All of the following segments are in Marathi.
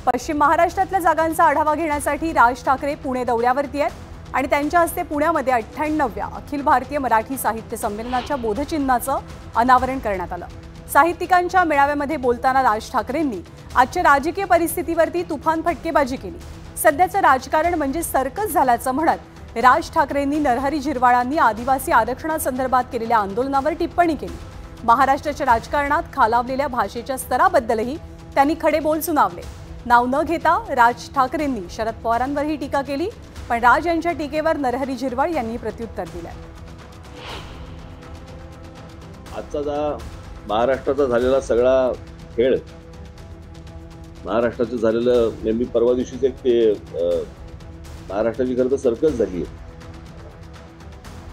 पश्चिम महाराष्ट्रातल्या जागांचा आढावा घेण्यासाठी राज ठाकरे पुणे दौऱ्यावरती आहेत आणि त्यांच्या हस्ते पुण्यामध्ये 98व्या अखिल भारतीय मराठी साहित्य संमेलनाच्या बोधचिन्हाचं अनावरण करण्यात आलं। साहित्यिकांच्या मेळाव्यामध्ये बोलताना राज ठाकरेंनी आजच्या राजकीय परिस्थितीवरती तुफान फटकेबाजी केली। सध्याचं राजकारण म्हणजे सर्कस झाल्याचं म्हणत राज ठाकरेंनी नरहरी झिरवाळांनी आदिवासी आरक्षणासंदर्भात केलेल्या आंदोलनावर टिप्पणी केली। महाराष्ट्राच्या राजकारणात खालावलेल्या भाषेच्या स्तराबद्दलही त्यांनी खडे बोल सुनावले। नाव न घेता राज ठाकरेंनी शरद पवारांवरही टीका केली, पण राज यांच्या टीकेवर नरहरी झिरवाळ यांनी प्रत्युत्तर दिलं। आजचा महाराष्ट्राचा झालेला सगळा खेळ, महाराष्ट्राचं झालेलं नेहमी परवा दिवशीच एक ते महाराष्ट्राची खरं तर सर्कस झाली आहे।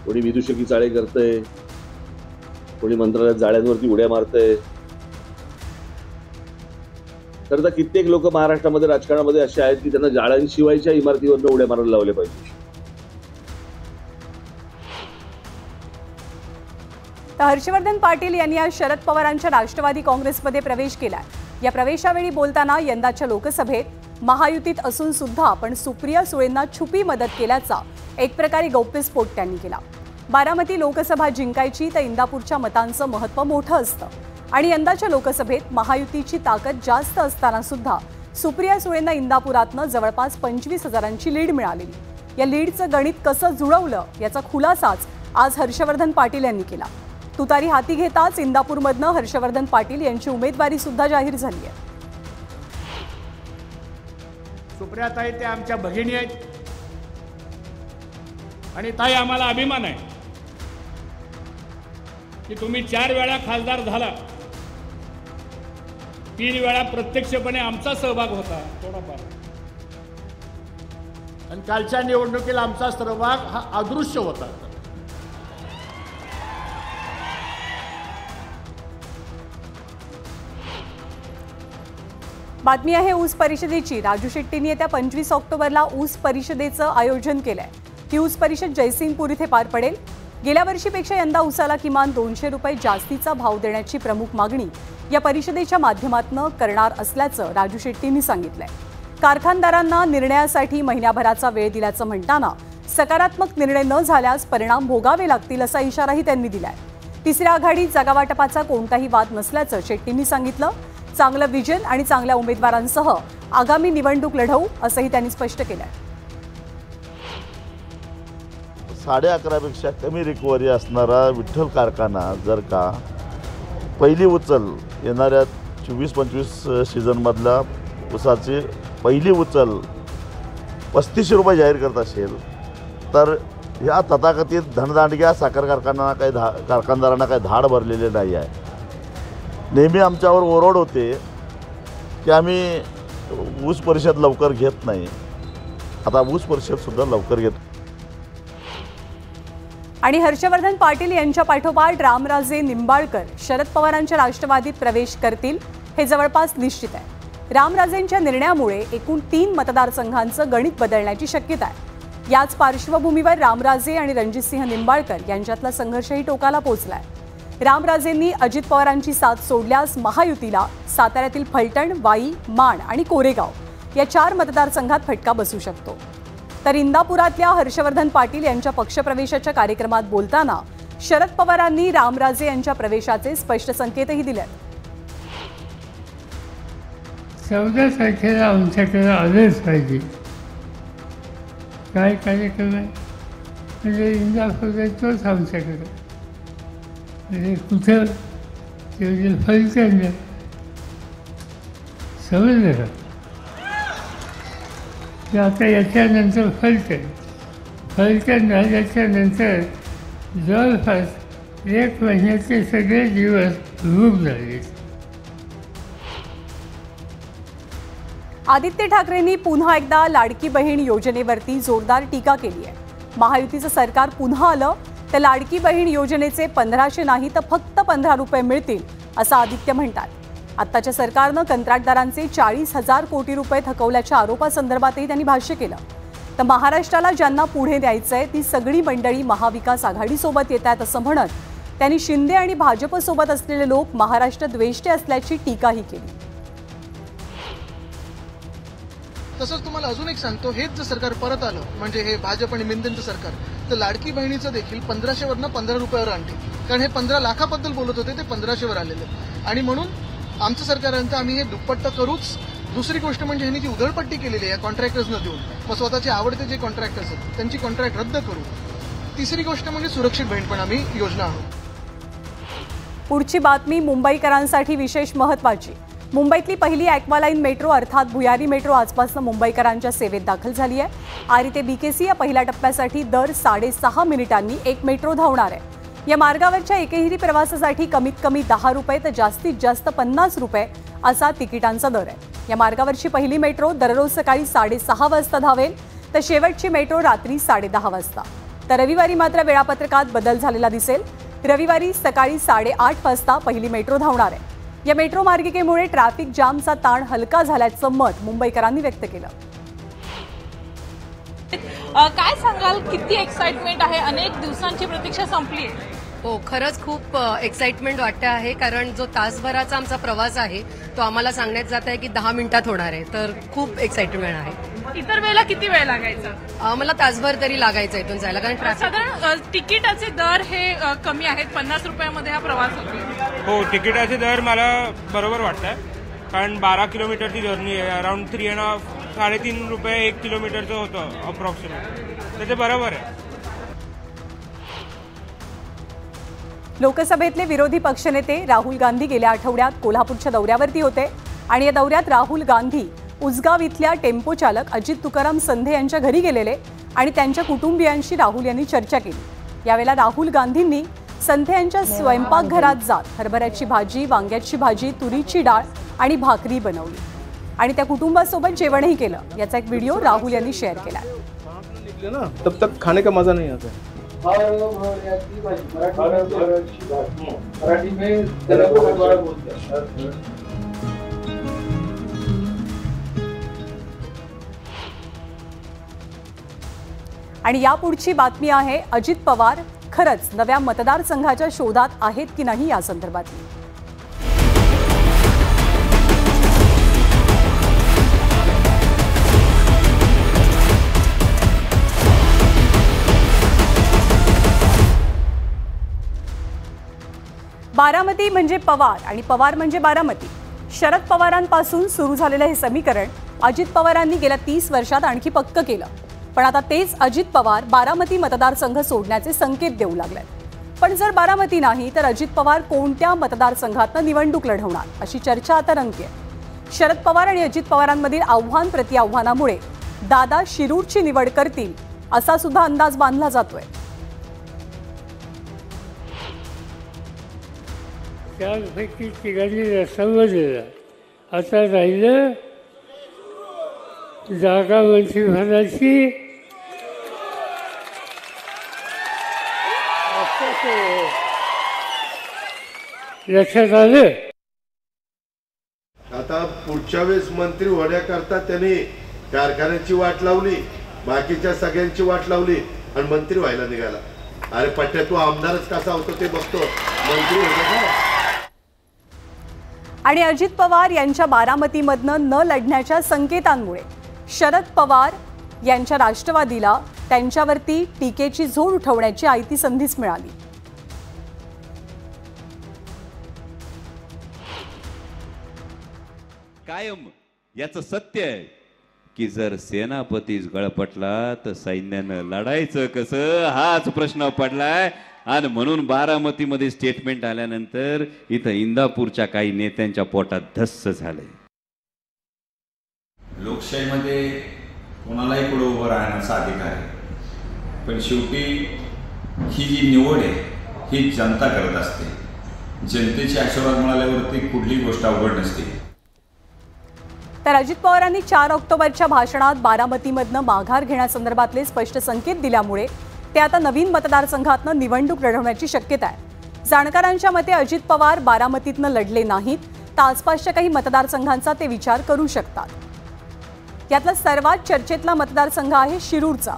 कोणी विदूषकी चाळे करतंय, कोणी मंत्रालयात जाळ्यांवरती उड्या मारतंय। खरं तर कित्येक लोक महाराष्ट्रामध्ये राजकारणामध्ये असे आहेत की त्यांना जाळ्यांशिवायच्या इमारतीवरनं उड्या मारायला लावले पाहिजे। तर हर्षवर्धन पाटील यांनी आज शरद पवारांच्या राष्ट्रवादी काँग्रेसमध्ये प्रवेश केला। या प्रवेशावेळी बोलताना यंदाच्या लोकसभेत महायुतीत असून सुद्धा आपण सुप्रिया सुळेंना छुपी मदत केल्याचा एक प्रकारे गौप्यस्फोट त्यांनी केला। बारामती लोकसभा जिंकायची तर इंदापूरच्या मतांचं महत्त्व मोठं असतं आणि यंदाच्या लोकसभेत महायुतीची ताकद जास्त असताना सुद्धा सुप्रिया सुळेंना इंदापुरातनं जवळपास 25,000ची लीड मिळालेली। या लीडचं गणित कसं जुळवलं याचा खुलासाच आज हर्षवर्धन पाटील यांनी केला। तुतारी हाती घेताच इंदापूरमधनं हर्षवर्धन पाटील यांची उमेदवारी सुद्धा जाहीर झाली आहे। सुप्रियाताई ते आमच्या भगिनी आहेत आणि ताई आम्हाला अभिमान आहे की तुम्ही 4 वेळा खासदार झाला, 3 वेळा प्रत्यक्षपणे आमचा सहभाग होता थोडाफार, आणि कालच्या निवडणुकीला आमचा सहभाग हा अदृश्य होता। बातमी आहे ऊस परिषदेची। राजू शेट्टींनी येत्या 25 ऑक्टोबरला ऊस परिषदेचं आयोजन केलंय। ही ऊस परिषद जयसिंगपूर इथे पार पडेल। गेल्या वर्षीपेक्षा यंदा ऊसाला किमान 200 रुपये जास्तीचा भाव देण्याची प्रमुख मागणी या परिषदेच्या माध्यमातून करणार असल्याचं राजू शेट्टींनी सांगितलंय। कारखानदारांना निर्णयासाठी महिन्याभराचा वेळ दिल्याचं म्हणताना सकारात्मक निर्णय न झाल्यास परिणाम भोगावे लागतील असा इशाराही त्यांनी दिलाय। तिसऱ्या आघाडीत जागावाटपाचा कोणताही वाद नसल्याचं शेट्टींनी सांगितलं। चांगलं विजन आणि चांगल्या उमेदवारांसह आगामी निवडणूक लढवू असंही त्यांनी स्पष्ट केलंय। 11.5 पेक्षा कमी रिकव्हरी असणारा विठ्ठल कारखाना जर का पहिली उचल येणाऱ्या 24-25 सीझनमधल्या ऊसाची पहिली उचल 35 रुपये जाहीर करत असेल तर या तथाकथित धनदांडग्या साखर कारखानदारांना काही धाड भरलेले नाही आहे। नेहमी आमच्यावर ओरड होते की आम्ही ऊस परिषद लवकर घेत नाही, आता ऊस परिषद सुद्धा लवकर घेतो। आणि हर्षवर्धन पाटील यांच्या पाठोपाठ रामराजे निंबाळकर शरद पवारांच्या राष्ट्रवादीत प्रवेश करतील हे जवळपास निश्चित आहे। रामराजेंच्या निर्णयामुळे एकूण 3 मतदारसंघांचं गणित बदलण्याची शक्यता आहे। याच पार्श्वभूमीवर रामराजे आणि रणजितसिंह निंबाळकर यांच्यातला संघर्षही टोकाला पोहोचलाय। रामराजेंनी अजित पवारांची साथ सोडल्यास महायुतीला साताऱ्यातील फलटण, वाई, माण आणि कोरेगाव या 4 मतदारसंघात फटका बसू शकतो। तर इंदापुरातल्या हर्षवर्धन पाटील यांच्या पक्षप्रवेशाच्या कार्यक्रमात बोलताना शरद पवारांनी रामराजे यांच्या प्रवेशाचे स्पष्ट संकेतही दिले। 14 तारखेला आमच्याकडे आलेच पाहिजे। काय कार्यक्रम आहे म्हणजे इंदापुरात तोच आमच्याकडे, म्हणजे कुठं ते फलटण समजलं का? आता याच्यानंतर फलटण झाल्याच्यानंतर जवळपास 1 महिन्याचे सगळे दिवस रूप झाले। आदित्य ठाकरेंनी पुन्हा एकदा लाडकी बहीण योजनेवरती जोरदार टीका केली आहे। महायुतीचं सरकार पुन्हा आलं तर लाडकी बहीण योजनेचे 1500 नाही तर फक्त 15 रुपये मिळतील असं आदित्य म्हणतात। आत्ताच्या सरकारनं कंत्राटदारांचे 40,000 कोटी रुपये थकवल्याच्या आरोपासंदर्भातही त्यांनी भाष्य केलं। तर महाराष्ट्राला ज्यांना पुढे द्यायचंय ती सगळी मंडळी महाविकास आघाडीसोबत येत आहेत असं म्हणत त्यांनी शिंदे आणि भाजपसोबत असलेले लोक महाराष्ट्र द्वेष्टे असल्याची टीकाही केली। तसंच तुम्हाला अजून एक सांगतो, हेच जर सरकार परत आलं, म्हणजे हे भाजप आणि मिंदेंचं सरकार, तर लाडकी बहिणीचं देखील 1500वरनं 15 रुपयावर आणतील. कारण हे 15 लाखाबद्दल बोलत होते, ते 1500वर आलेले. आणि म्हणून आमचं सरकारांचं आम्ही हे दुप्पट करूच. दुसरी गोष्ट म्हणजे ह्यांनी जी उधळपट्टी केलेली आहे कॉन्ट्रॅक्टर्सना देऊन, मग स्वतःचे आवडते जे कॉन्ट्रॅक्टर्स आहेत त्यांची कॉन्ट्रॅक्ट रद्द करू. तिसरी गोष्ट म्हणजे सुरक्षित बहीणपण आम्ही योजना आहोत. पुढची बातमी मुंबईकरांसाठी विशेष महत्त्वाची. मुंबईतली पहिली ॲक्वालाईन मेट्रो अर्थात भुयारी मेट्रो आजपासून मुंबईकरांच्या सेवेत दाखल झाली आहे. आरी ते बीकेसी या पहिल्या टप्प्यासाठी दर 6.5 मिनिटांनी एक मेट्रो धावणार आहे. या मार्गावरच्या एकेरी प्रवासासाठी कमीत कमी 10 रुपये तर जास्तीत जास्त 50 रुपये असा तिकिटांचा दर आहे. या मार्गावरची पहिली मेट्रो दररोज सकाळी 6:30 वाजता धावेल, तर शेवटची मेट्रो रात्री 10:30 वाजता. तर रविवारी मात्र वेळापत्रकात बदल झालेला दिसेल. रविवारी सकाळी 8:30 वाजता पहिली मेट्रो धावणार आहे. या मेट्रो मार्गिकेमुळे ट्रॅफिक जामचा ताण हलका झाल्याचं मत मुंबईकरांनी व्यक्त केलं. काय सांगाल, किती एक्साइटमेंट आहे? अनेक दिवसांची प्रतीक्षा संपली आहे. हो, खरंच खूप एक्साइटमेंट वाटते आहे, कारण जो तासभराचा आमचा प्रवास आहे तो आम्हाला सांगण्यात जात आहे की 10 मिनिटात होणार आहे. तर खूप एक्साइटमेंट आहे. इतर वेळेला किती वेळ लागायचा? मला तासभर तरी लागायचं इथून जायला, कारण साधारण तिकिटाचे दर हे कमी आहेत. 50 रुपयामध्ये हा प्रवास होतो. हो, तिकिटाचे दर मला बरोबर वाटतात, कारण 12 किलोमीटरची जर्नी आहे. अराउंड 3.5-3.5 रुपये 1 किलोमीटरचं होतं अप्रॉक्सिमेट, तर ते बरोबर आहे. लोकसभेतले विरोधी पक्षनेते राहुल गांधी गेल्या आठवड्यात कोल्हापूरच्या दौऱ्यावरती होते आणि या दौऱ्यात राहुल गांधी उसगाव इथल्या टेम्पो चालक अजित तुकाराम संधे यांच्या घरी गेलेले आणि त्यांच्या कुटुंबियांशी राहुल यांनी चर्चा केली. यावेळेला राहुल गांधींनी संधे यांच्या स्वयंपाकघरात जात हरभऱ्याची भाजी, वांग्याची भाजी, तुरीची डाळ आणि भाकरी बनवली आणि त्या कुटुंबासोबत जेवणही केलं. याचा एक व्हिडिओ राहुल यांनी शेअर केला. तब तक खाने का मजा नहीं आता. आणि यापुढची बातमी आहे अजित पवार खरंच नव्या मतदारसंघाच्या शोधात आहेत की नाही या संदर्भातली. बारामती म्हणजे पवार आणि पवार म्हणजे बारामती. शरद पवारांपासून सुरू झालेलं हे समीकरण अजित पवारांनी गेल्या 30 वर्षात आणखी पक्क केलं. पण आता तेच अजित पवार बारामती मतदारसंघ सोडण्याचे संकेत देऊ लागले. पण जर बारामती नाही तर अजित पवार कोणत्या मतदारसंघातनं निवडणूक लढवणार अशी चर्चा आता रंगते. शरद पवार आणि अजित पवारांमधील आव्हान प्रतिआव्हानामुळे दादा शिरूरची निवड करतील असा सुद्धा अंदाज बांधला जातोय. त्यापैकी तिघांनी समजलेलं. आता राहिलं जागा मंत्रिमंडळाची. लक्षात आलं. आता पुढच्या वेळेस मंत्री होण्याकरता त्यांनी कारखान्याची वाट लावली, बाकीच्या सगळ्यांची वाट लावली आणि मंत्री व्हायला निघाला. अरे पट्ट्या, तू आमदारच कसा होतो ते बघतो, मंत्री होता. आणि अजित पवार यांच्या बारामतीमधनं न लढण्याच्या संकेतांमुळे शरद पवार यांच्या राष्ट्रवादीला त्यांच्यावरती टीकेची झोड उठवण्याची आयती संधीच मिळाली. कायम याचं सत्य आहे की जर सेनापतीच गळपटला तर सैन्यानं लढायचं कसं, हाच प्रश्न पडलाय. आणि म्हणून बारामतीमध्ये स्टेटमेंट आल्यानंतर इथं इंदापूरच्या काही नेत्यांच्या पोटात धस्स झालंय. लोकशाहीमध्ये कोणालाही पुढे उभं राहण्याचा अधिकार आहे, पण शेवटी ही जी निवड आहे ही जनता करत असते. जनतेचे आशीर्वाद मिळाल्यावरती कुठलीही गोष्ट अवघड नसते. तर अजित पवारांनी 4 ऑक्टोबरच्या भाषणात बारामतीमधनं माघार घेण्यासंदर्भातले स्पष्ट संकेत दिल्यामुळे ते आता नवीन मतदारसंघातनं निवडणूक लढवण्याची शक्यता आहे. जाणकारांच्या मते अजित पवार बारामतीतनं लढले नाहीत तर आसपासच्या काही मतदारसंघांचा ते विचार करू शकतात. यातला सर्वात चर्चेतला मतदारसंघ आहे शिरूरचा.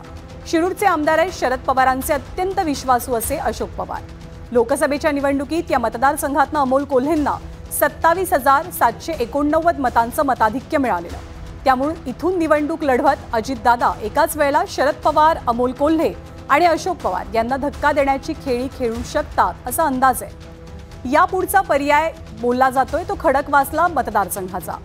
शिरूरचे आमदार आहेत शरद पवारांचे अत्यंत विश्वासू असे अशोक पवार. लोकसभेच्या निवडणुकीत या मतदारसंघातनं अमोल कोल्हेंना 27,789 मतांचं मताधिक्य मिळालेलं. त्यामुळे इथून निवडणूक लढवत अजितदादा एकाच वेळेला शरद पवार, अमोल कोल्हे आणि अशोक पवार यांना धक्का देण्याची खेळी खेळू शकतात असा अंदाज आहे। यापुढचा पर्याय बोलला जातोय तो खडकवासला मतदारसंघाचा।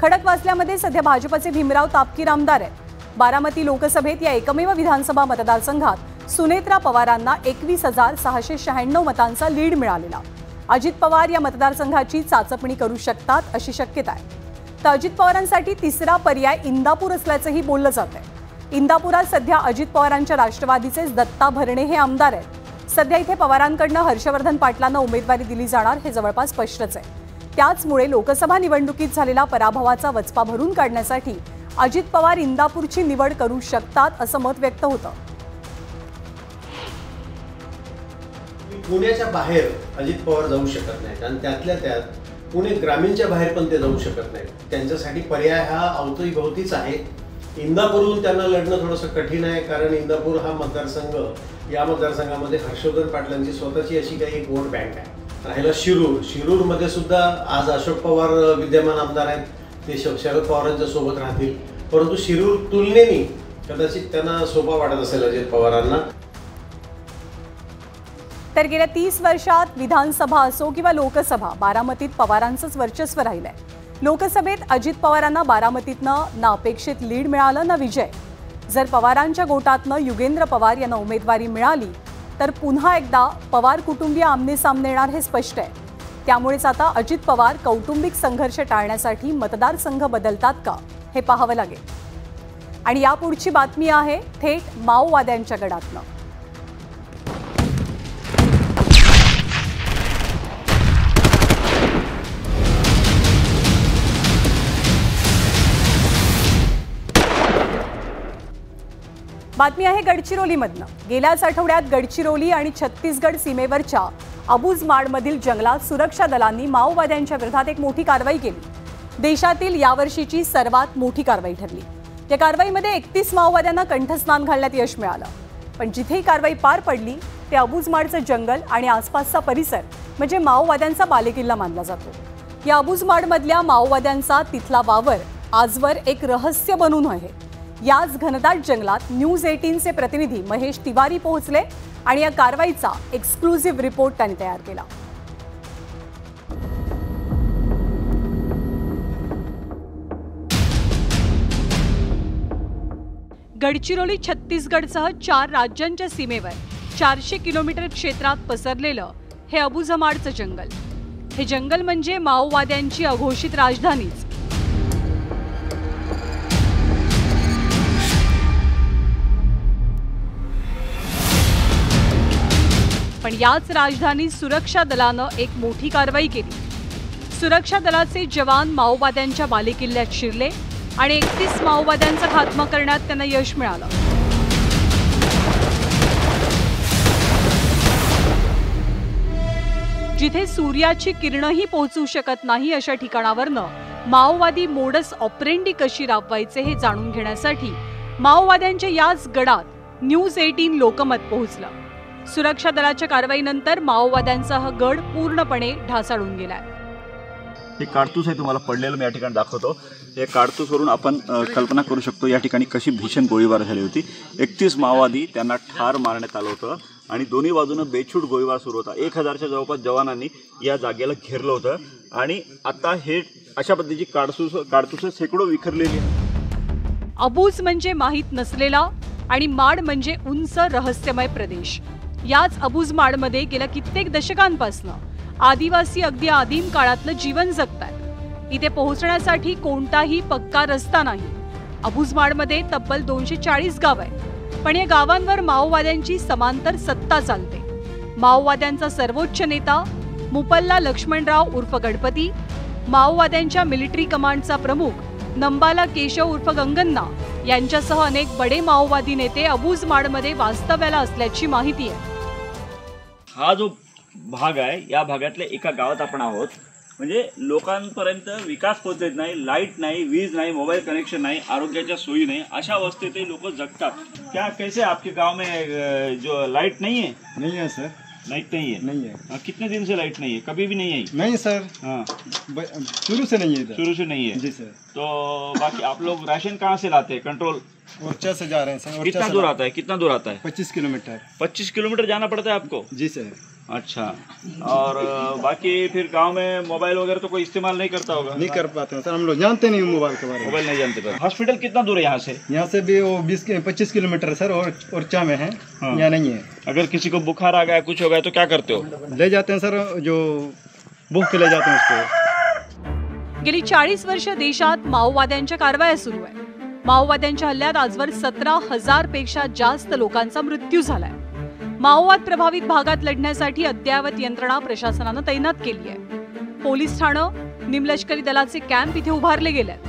खडकवासल्यामध्ये सध्या भाजपचे भीमराव तापकीर आमदार आहेत। बारामती लोकसभेत या एकमेव विधानसभा मतदारसंघात सुनेत्रा पवारांना 21,696 मतांचा लीड मिळालेला। अजित पवार या मतदारसंघाची चाचपणी करू शकतात अशी शक्यता आहे। तर अजित पवारांसाठी तिसरा पर्याय इंदापूर असल्याचंही बोललं जात आहे। इंदापुरात सध्या अजित पवारांच्या राष्ट्रवादीचेच दत्ता भरणे हे आमदार आहेत। सध्या इथे पवारांकडनं हर्षवर्धन पाटलांना उमेदवारी दिली जाणार हे जवळपास स्पष्टच आहे। त्याचमुळे लोकसभा निवडणुकीत झालेला पराभवाचा वचपा भरून काढण्यासाठी अजित पवार इंदापूरची निवड करू शकतात असं मत व्यक्त होतं। पुण्याच्या बाहेर अजित पवार जाऊ शकत नाहीत आणि त्यातल्या त्यात पुणे ग्रामीणच्या बाहेर पण ते जाऊ शकत नाहीत। त्यांच्यासाठी पर्याय हा अवतीभोवतीच आहे। इंदापूरहून त्यांना लढणं थोडंसं कठीण आहे, कारण इंदापूर हा मतदारसंघ, या मतदारसंघामध्ये हर्षवर्धन पाटलांची स्वतःची अशी काही एक वोट बँक आहे। राहिला शिरूरमध्ये सुद्धा आज अशोक पवार विद्यमान आमदार आहेत, ते शरद पवारांच्या सोबत राहतील, परंतु शिरूर तुलनेने कदाचित त्यांना सोपा वाटत असेल अजित पवारांना। तर गेल्या 30 वर्षात विधानसभा असो किंवा लोकसभा, बारामतीत पवारांचंच वर्चस्व राहिलंय। लोकसभेत अजित पवारांना बारामतीतनं ना अपेक्षित लीड मिळालं ना विजय। जर पवारांच्या गोटातनं युगेंद्र पवार यांना उमेदवारी मिळाली तर पुन्हा एकदा पवार कुटुंबीय आमने सामने येणार हे स्पष्ट आहे। त्यामुळेच आता अजित पवार कौटुंबिक संघर्ष टाळण्यासाठी मतदारसंघ बदलतात का हे पाहावं लागेल। आणि यापुढची बातमी आहे थेट माओवाद्यांच्या गडातनं। बातमी आहे गडचिरोलीमधनं। गेल्याच आठवड्यात गडचिरोली आणि छत्तीसगड सीमेवरच्या अबुझमाडमधील जंगलात सुरक्षा दलांनी माओवाद्यांच्या विरोधात एक मोठी कारवाई केली। देशातील यावर्षीची सर्वात मोठी कारवाई ठरली। या कारवाईमध्ये 31 माओवाद्यांना कंठस्नान घालण्यात यश मिळालं। पण जिथे ही कारवाई पार पडली ते अबुझमाडचं जंगल आणि आसपासचा परिसर म्हणजे माओवाद्यांचा बालेकिल्ला मानला जातो। या अबुझमाडमधल्या माओवाद्यांचा तिथला वावर आजवर एक रहस्य बनून आहे। याच घनदाट जंगलात न्यूज 18चे प्रतिनिधी महेश तिवारी पोहोचले आणि या कारवाईचा एक्सक्लुझिव्ह रिपोर्ट त्यांनी तयार केला। गडचिरोली छत्तीसगडसह 4 राज्यांच्या सीमेवर 400 किलोमीटर क्षेत्रात पसरलेलं हे अबुझमाडचं जंगल। हे जंगल म्हणजे माओवाद्यांची अघोषित राजधानीच। पण याच राजधानीत सुरक्षा दलानं एक मोठी कारवाई केली। सुरक्षा दलाचे जवान माओवाद्यांच्या बालेकिल्ल्यात शिरले आणि 31 माओवाद्यांचा खात्मा करण्यात त्यांना यश मिळालं। जिथे सूर्याची किरणही पोहोचू शकत नाही अशा ठिकाणावरनं माओवादी मोडस ऑपरेंडी कशी राबवायचे हे जाणून घेण्यासाठी माओवाद्यांच्या याच गडात न्यूज 18 लोकमत पोहोचलं। सुरक्षा दलाच्या कारवाईनंतर माओवाद्यांचा हा गड पूर्णपणे ढासळून गेलाय। हे काडतूस आहे, तुम्हाला पडलेलं मी या ठिकाणी दाखवतो। हे काडतूसवरून आपण कल्पना करू शकतो या ठिकाणी कशी भीषण गोळीबार झाली होती। 31 माओवादी त्यांना ठार मारण्यात आलं होतं आणि दोन्ही बाजूने बेछूट गोळीबार सुरू होता। 1000च्या जवळपास जवानांनी या जागेला घेरलं होतं आणि आता हे अशा पद्धतीची काडतूस शेकडो विखरलेली आहे। अबूज म्हणजे माहीत नसलेला आणि माड म्हणजे उंच रहस्यमय प्रदेश। याच अबुझमाडमध्ये गेल्या कित्येक दशकांपासून आदिवासी अगदी आदिम काळातलं जीवन जगतात। इथे पोहोचण्यासाठी कोणताही पक्का रस्ता नाही। अबुझमाडमध्ये तब्बल 240 गाव आहेत, पण या गावांवर माओवाद्यांची समांतर सत्ता चालते। माओवाद्यांचा सर्वोच्च नेता मुपल्ला लक्ष्मणराव उर्फ गणपती, माओवाद्यांच्या मिलिटरी कमांडचा प्रमुख नंबाला केशव उर्फ गंगन्ना यांच्यासह अनेक बडे माओवादी नेते अबुझमाडमध्ये वास्तव्याला असल्याची माहिती आहे। हा जो भाग आहे या भागातल्या एका गावात आपण आहोत। म्हणजे लोकांपर्यंत विकास पोहोचत नाही, लाईट नाही, वीज नाही, मोबाईल कनेक्शन नाही, आरोग्याच्या सोयी नाही, अशा अवस्थेतही लोक जगतात। क्या कैसे आपके गांव में जो लाइट नहीं है? नहीं है सर। लाइट नहीं है? नहीं है। हाँ, कितने दिन से लाइट नहीं है? कभी भी नहीं आई? नहीं सर, हाँ, शुरू से नहीं है इधर। शुरू से नहीं है। जी सर। तो बाकी आप लोग राशन कहाँ से लाते हैं? कंट्रोल ओरछा से जा रहे हैं सर। कितना दूर आता है? कितना दूर आता है? 25 किलोमीटर। 25 किलोमीटर जाना पड़ता है आपको? जी सर। अच्छा, और बाकी फिर गांव में मोबाइल वगैरह तो कोई इस्तेमाल नहीं करता होगा? नहीं कर पाते हैं सर, हम लोग जानते नहीं मोबाइल के बारे में। मोबाइल नहीं जानते। हॉस्पिटल कितना दूर है यहाँ से? यहाँ से भी वो 25 किलोमीटर है सर, और ओरछा में है। हाँ। यहाँ नहीं है। अगर किसी को बुखार आ गया, कुछ हो गया तो क्या करते हो? ले जाते हैं सर, जो बुक के ले जाते हैं उसको। गेली 40 वर्ष देशात माओवाद्यांच्या कारवाया सुरू आहे। माओवाद्यांच्या हल्ल्यात आजवर 17,000 पेक्षा जास्त लोकांचा मृत्यू झालाय। माओवाद प्रभावित भागात लढण्यासाठी अद्ययावत यंत्रणा प्रशासनानं तैनात केली आहे। पोलीस ठाणं, निमलष्करी दलाचे कॅम्प इथे उभारले गेलेत।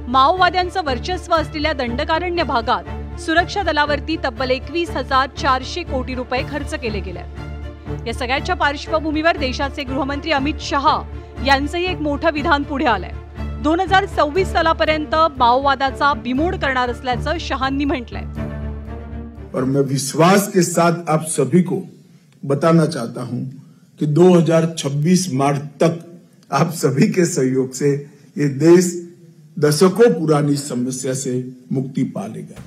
माओवाद्यांचं वर्चस्व असलेल्या दंडकारण्य भागात सुरक्षा दलावरती तब्बल 21,400 कोटी रुपये खर्च केले गेले। या सगळ्याच्या पार्श्वभूमीवर देशाचे गृहमंत्री अमित शहा यांचंही एक मोठं विधान पुढे आलंय। 2024 सालापर्यंत माओवादाचा बिमोड करणार असल्याचं शहांनी म्हटलंय। और मैं विश्वास के साथ आप सभी को बताना चाहता हूं कि 2026 मार्च तक आप सभी के सहयोग से ये देश दशकों पुरानी समस्या से मुक्ति पा लेगा।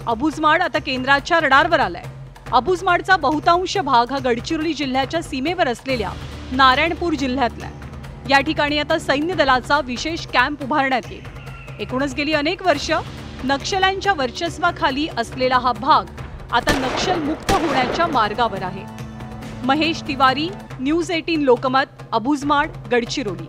अबुझमाड आता केंद्राच्या रडारवर आलाय। अबुझमाडचा बहुतांश भाग हा गडचिरोली जिल्ह्याच्या सीमेवर असलेल्या नारायणपूर जिल्ह्यातला आहे। या ठिकाणी आता सैन्य दलाचा विशेष कॅम्प उभारण्यात येईल। एकूणच गेली अनेक वर्ष नक्षल्यांच्या वर्चस्वाखाली असलेला हा भाग आता नक्षल मुक्त होण्याच्या मार्गावर आहे। महेश तिवारी, न्यूज 18 लोकमत, अबुझमाड, गडचिरोली।